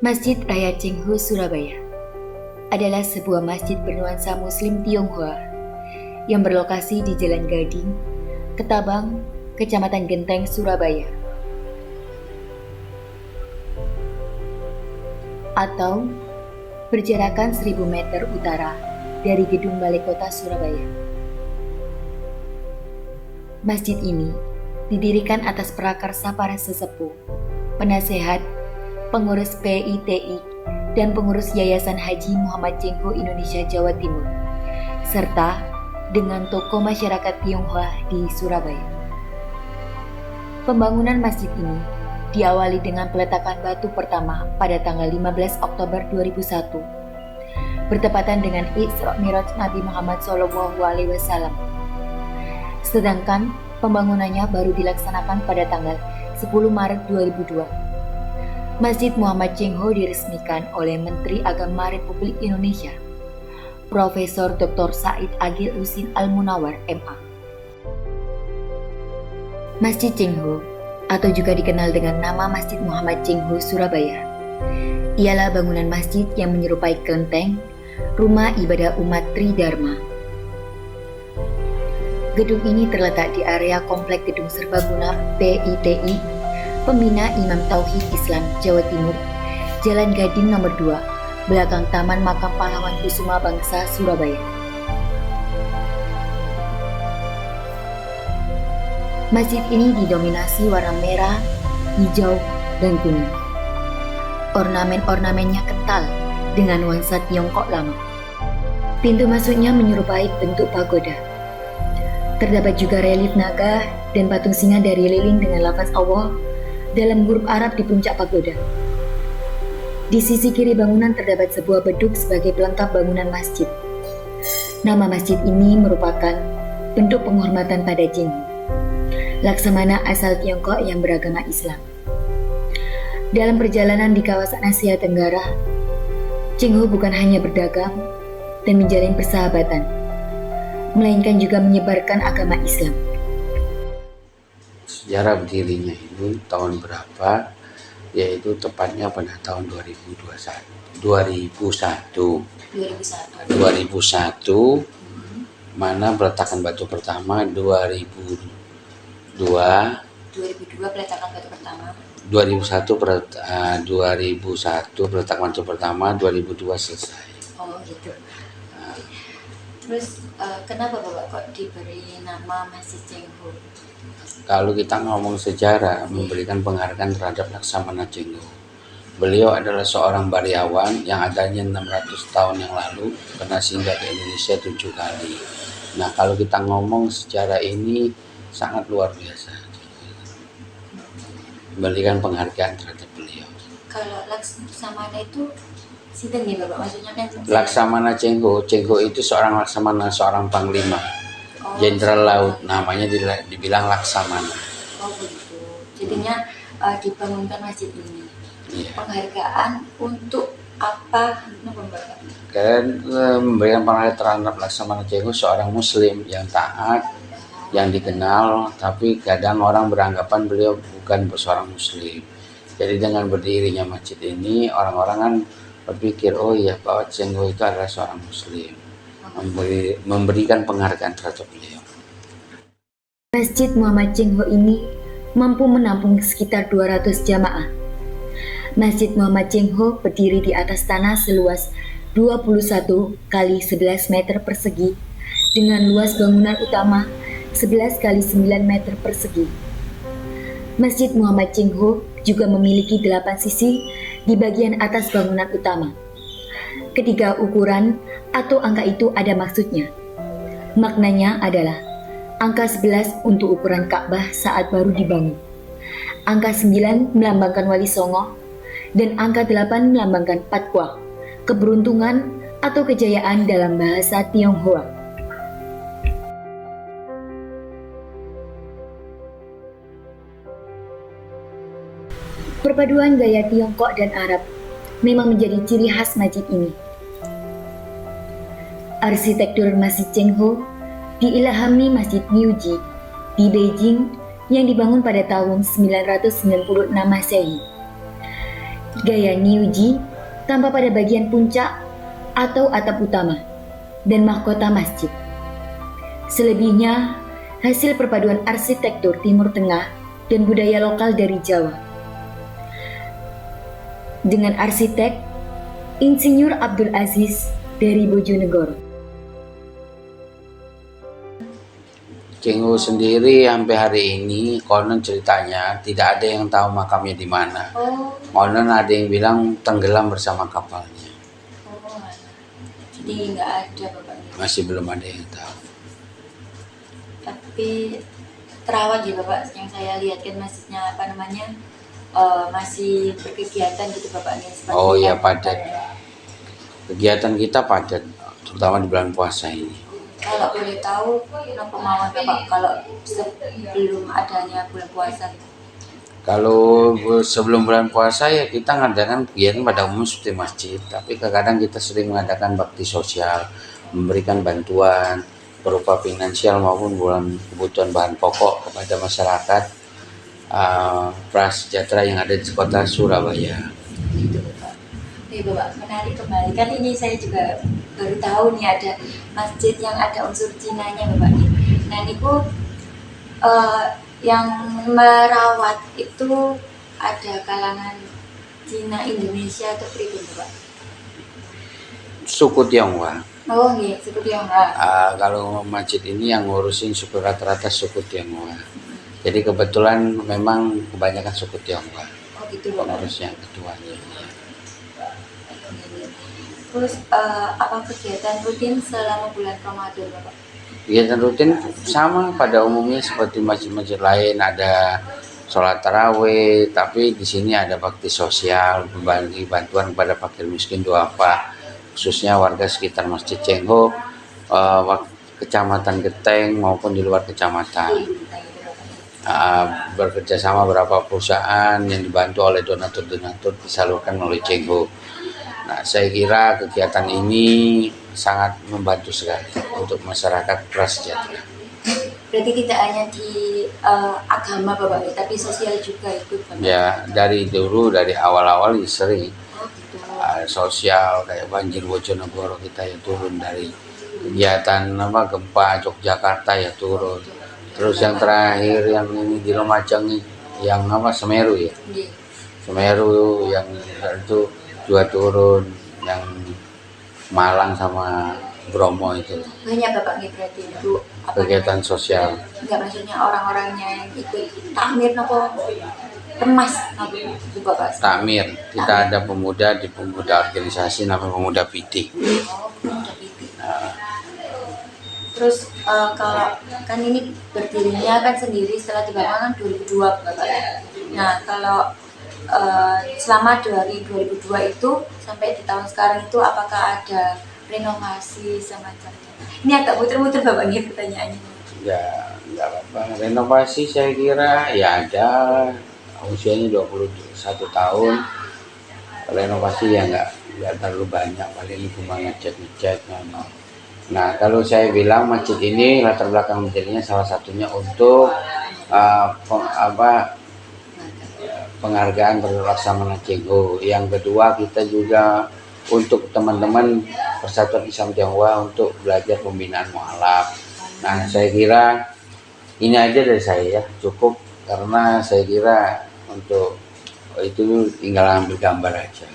Masjid Raya Cengho, Surabaya adalah sebuah masjid bernuansa Muslim Tionghoa yang berlokasi di Jalan Gading, Ketabang, Kecamatan Genteng, Surabaya. Atau berjarakan 1000 meter utara dari Gedung Balai Kota Surabaya. Masjid ini didirikan atas prakarsa para sesepuh, penasehat, pengurus PITI, dan pengurus Yayasan Haji Muhammad Cengho Indonesia Jawa Timur, serta dengan tokoh masyarakat Tionghoa di Surabaya. Pembangunan masjid ini diawali dengan peletakan batu pertama pada tanggal 15 Oktober 2001, bertepatan dengan Isra Mi'raj Nabi Muhammad SAW. Sedangkan pembangunannya baru dilaksanakan pada tanggal 10 Maret 2002. Masjid Muhammad Cengho diresmikan oleh Menteri Agama Republik Indonesia, Profesor Dr. Said Agil Husin Al-Munawar, MA. Masjid Cengho, atau juga dikenal dengan nama Masjid Muhammad Cengho Surabaya, ialah bangunan masjid yang menyerupai kelenteng, rumah ibadah umat Tridharma. Gedung ini terletak di area Komplek Gedung Serbaguna PITI, Pembina Imam Tauhid Islam Jawa Timur, Jalan Gading nomor 2, belakang Taman Makam Pahlawan Kusuma Bangsa Surabaya. Masjid ini didominasi warna merah, hijau, dan kuning. Ornamen-ornamennya kental dengan nuansa Tiongkok lama. Pintu masuknya menyerupai bentuk pagoda. Terdapat juga relief naga dan patung singa dari lilin dengan lafaz Allah dalam huruf Arab di puncak pagoda. Di sisi kiri bangunan terdapat sebuah beduk sebagai pelengkap bangunan masjid. Nama masjid ini merupakan bentuk penghormatan pada Cengho, laksamana asal Tiongkok yang beragama Islam. Dalam perjalanan di kawasan Asia Tenggara, Cengho bukan hanya berdagang dan menjalin persahabatan, melainkan juga menyebarkan agama Islam. Sejarah berdirinya itu tahun berapa, yaitu tepatnya pada tahun 2001, mana peletakan batu pertama 2002 peletakan batu pertama 2001 peletakan batu pertama 2002 selesai. Oh gitu. Terus kenapa Bapak kok diberi nama Masjid Cengho? Kalau kita ngomong sejarah, memberikan penghargaan terhadap Laksamana Cengho. Beliau adalah seorang Baryawan yang adanya 600 tahun yang lalu pernah singgah ke Indonesia 7 kali. Nah, kalau kita ngomong sejarah ini sangat luar biasa. Memberikan penghargaan terhadap beliau. Kalau Laksamana itu sinten nih Bapak, maksudnya kan Laksamana Cengho itu seorang laksamana, seorang panglima. Jenderal Laut, namanya dibilang Laksamana. Oh begitu. Jadinya dibangunkan masjid ini. Iya. Penghargaan untuk apa? Dan memberikan penghargaan terhadap Laksamana Cengho, seorang Muslim yang taat, yang dikenal, tapi kadang orang beranggapan beliau bukan seorang Muslim. Jadi dengan berdirinya masjid ini, orang-orang kan berpikir, oh iya, bahwa Cengho itu adalah seorang Muslim. Memberikan penghargaan terhadap beliau. Masjid Muhammad Cengho ini mampu menampung sekitar 200 jamaah. Masjid Muhammad Cengho berdiri di atas tanah seluas 21 kali 11 meter persegi dengan luas bangunan utama 11 kali 9 meter persegi. Masjid Muhammad Cengho juga memiliki 8 sisi di bagian atas bangunan utama. Ketiga ukuran atau angka itu ada maksudnya. Maknanya adalah angka 11 untuk ukuran Ka'bah saat baru dibangun, angka 9 melambangkan Wali Songo, dan angka 8 melambangkan Patwa, keberuntungan atau kejayaan dalam bahasa Tionghoa. Perpaduan gaya Tiongkok dan Arab memang menjadi ciri khas masjid ini. Arsitektur Masjid Cengho diilhami Masjid Niuji di Beijing yang dibangun pada tahun 996 Masehi. Gaya Niuji tampak pada bagian puncak atau atap utama dan mahkota masjid. Selebihnya, hasil perpaduan arsitektur Timur Tengah dan budaya lokal dari Jawa. Dengan arsitek Insinyur Abdul Aziz dari Bojonegoro. Cengho sendiri sampai hari ini konon ceritanya tidak ada yang tahu makamnya di mana. Oh, Konon ada yang bilang tenggelam bersama kapalnya. oh, jadi nggak ada bapaknya. Masih belum ada yang tahu. Tapi terawat ya bapak, yang saya lihat kan masjidnya masih berkegiatan gitu bapaknya. Oh iya, padat. Kegiatan kita padat, terutama di bulan puasa ini. Kalau boleh tahu, kenapa mawon bapak kalau sebelum adanya bulan puasa? Kalau sebelum bulan puasa ya kita ngadakan kegiatan pada umum seperti masjid, tapi kadang kita sering mengadakan bakti sosial, memberikan bantuan berupa finansial maupun kebutuhan bahan pokok kepada masyarakat prasejahtera yang ada di kota Surabaya. Gitu bapak. Oke bapak, menarik kembali. Kan ini saya juga baru tahu nih ada masjid yang ada unsur Cinanya bapak. Nah ini yang merawat itu ada kalangan Cina Indonesia atau pribumi bapak? Suku Tionghoa. Oh iya, seperti yang enggak. Kalau masjid ini yang ngurusin suku rata-rata suku Tionghoa. Jadi kebetulan memang kebanyakan suku Tionghoa Oh gitu bapak. pengurusnya, ketuanya. Terus apa kegiatan rutin selama bulan Ramadan bapak? Kegiatan rutin sama pada umumnya seperti masjid-masjid lain, ada sholat tarawih, tapi di sini ada bakti sosial, berbagi bantuan kepada fakir miskin duafa, khususnya warga sekitar Masjid Cengho, Kecamatan Geteng maupun di luar kecamatan. Bekerja sama beberapa perusahaan yang dibantu oleh donatur-donatur disalurkan oleh Cengho. Nah, saya kira kegiatan ini sangat membantu sekali untuk masyarakat prasejahtera. Berarti tidak hanya di agama bapak, tapi sosial juga ikut bapak? Ya, dari dulu, dari awal-awal sering Oh gitu. sosial kayak banjir Bojonegoro kita ya turun, dari kegiatan gempa Yogyakarta ya turun. Terus yang terakhir yang ini di Lumajang yang Semeru ya. Iya. Semeru yang itu juga turun, yang Malang sama Bromo itu Banyak bapak nih berarti itu kegiatan sosial. enggak, maksudnya orang-orangnya yang ikut takmir nopo kemas nopo itu bapak? Takmir, kita ada pemuda di pemuda organisasi namanya Pemuda Pitik. Oh, udah gitu. Terus kalau kan ini berdirinya kan sendiri setelah dibangun kan 2002 bapak. Nah kalau selama dari 2002 itu sampai di tahun sekarang itu apakah ada renovasi semacamnya? Ini agak muter-muter bapak nih pertanyaannya. Ya, nggak apa-apa. Renovasi saya kira ya ada, usianya 21 tahun. Renovasi ya nggak terlalu banyak, paling cuma ngecat. Nah, kalau saya bilang masjid ini latar belakang berdirinya salah satunya untuk penghargaan terhadap Laksamana Cengho. Yang kedua kita juga untuk teman-teman Persatuan Islam Tionghoa untuk belajar pembinaan mualaf. Nah, saya kira ini aja dari saya ya, cukup, karena saya kira untuk itu tinggal ambil gambar aja.